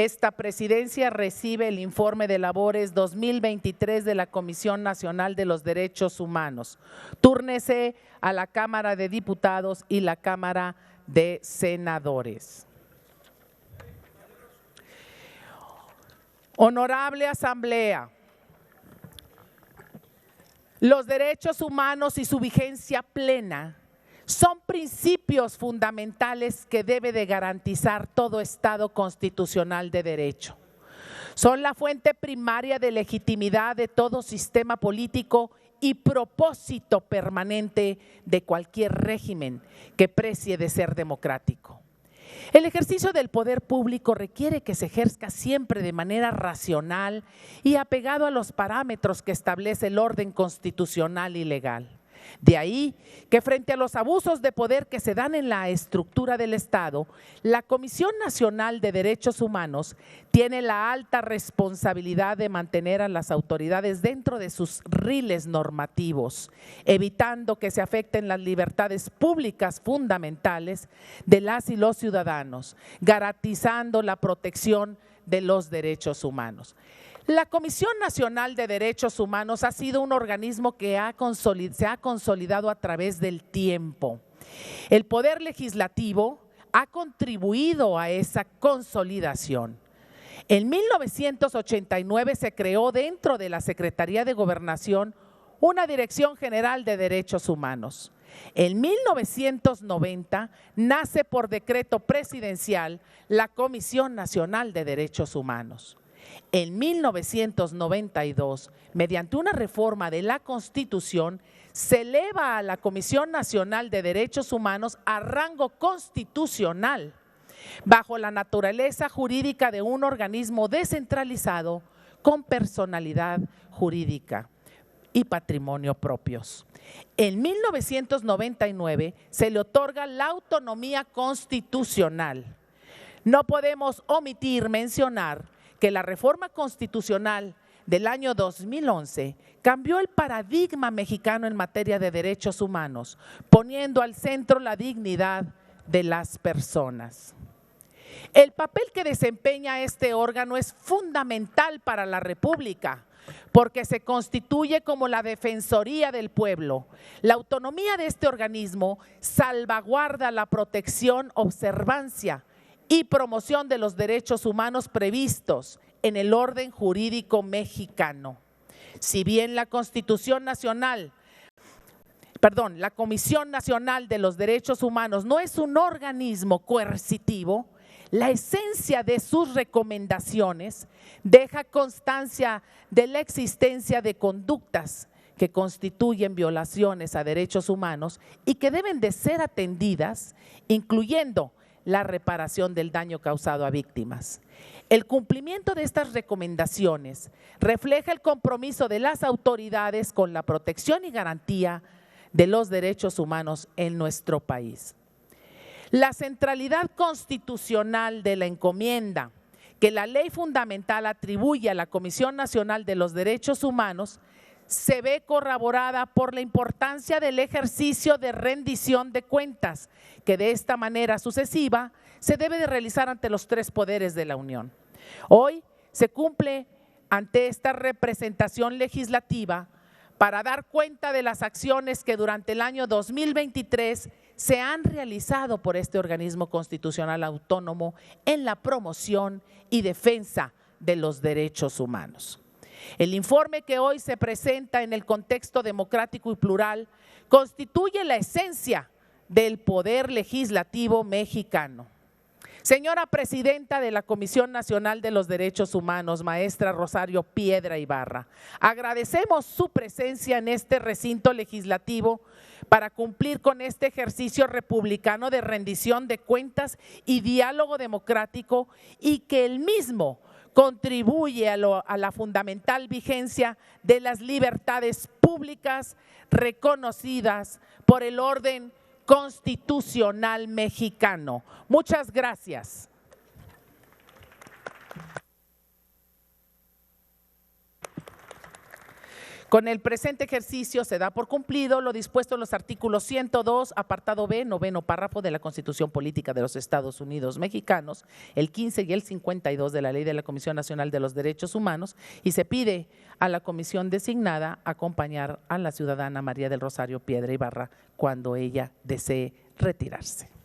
esta presidencia recibe el informe de labores 2023 de la Comisión Nacional de los Derechos Humanos. Túrnese a la Cámara de Diputados y la Cámara de Senadores. Honorable Asamblea, los derechos humanos y su vigencia plena son principios fundamentales que debe de garantizar todo Estado constitucional de derecho. Son la fuente primaria de legitimidad de todo sistema político y propósito permanente de cualquier régimen que precie de ser democrático. El ejercicio del poder público requiere que se ejerzca siempre de manera racional y apegado a los parámetros que establece el orden constitucional y legal. De ahí que frente a los abusos de poder que se dan en la estructura del Estado, la Comisión Nacional de Derechos Humanos tiene la alta responsabilidad de mantener a las autoridades dentro de sus riles normativos, evitando que se afecten las libertades públicas fundamentales de las y los ciudadanos, garantizando la protección de los derechos humanos. La Comisión Nacional de Derechos Humanos ha sido un organismo que se ha consolidado a través del tiempo. El Poder Legislativo ha contribuido a esa consolidación. En 1989 se creó dentro de la Secretaría de Gobernación una Dirección General de Derechos Humanos. En 1990 nace por decreto presidencial la Comisión Nacional de Derechos Humanos. En 1992, mediante una reforma de la Constitución, se eleva a la Comisión Nacional de Derechos Humanos a rango constitucional, bajo la naturaleza jurídica de un organismo descentralizado con personalidad jurídica y patrimonio propios. En 1999 se le otorga la autonomía constitucional. No podemos omitir mencionar que la reforma constitucional del año 2011 cambió el paradigma mexicano en materia de derechos humanos, poniendo al centro la dignidad de las personas. El papel que desempeña este órgano es fundamental para la República, porque se constituye como la defensoría del pueblo. La autonomía de este organismo salvaguarda la protección, observancia y promoción de los derechos humanos previstos en el orden jurídico mexicano. Si bien la Comisión Nacional de los Derechos Humanos no es un organismo coercitivo, la esencia de sus recomendaciones deja constancia de la existencia de conductas que constituyen violaciones a derechos humanos y que deben de ser atendidas, incluyendo la reparación del daño causado a víctimas. El cumplimiento de estas recomendaciones refleja el compromiso de las autoridades con la protección y garantía de los derechos humanos en nuestro país. La centralidad constitucional de la encomienda que la ley fundamental atribuye a la Comisión Nacional de los Derechos Humanos se ve corroborada por la importancia del ejercicio de rendición de cuentas, que de esta manera sucesiva se debe de realizar ante los tres poderes de la Unión. Hoy se cumple ante esta representación legislativa para dar cuenta de las acciones que durante el año 2023 se han realizado por este organismo constitucional autónomo en la promoción y defensa de los derechos humanos. El informe que hoy se presenta en el contexto democrático y plural constituye la esencia del poder legislativo mexicano. Señora Presidenta de la Comisión Nacional de los Derechos Humanos, maestra Rosario Piedra Ibarra, agradecemos su presencia en este recinto legislativo para cumplir con este ejercicio republicano de rendición de cuentas y diálogo democrático, y que el mismo contribuye a la fundamental vigencia de las libertades públicas reconocidas por el orden constitucional mexicano. Muchas gracias. Con el presente ejercicio se da por cumplido lo dispuesto en los artículos 102, apartado B, noveno párrafo de la Constitución Política de los Estados Unidos Mexicanos, el 15 y el 52 de la Ley de la Comisión Nacional de los Derechos Humanos, y se pide a la comisión designada acompañar a la ciudadana María del Rosario Piedra Ibarra cuando ella desee retirarse.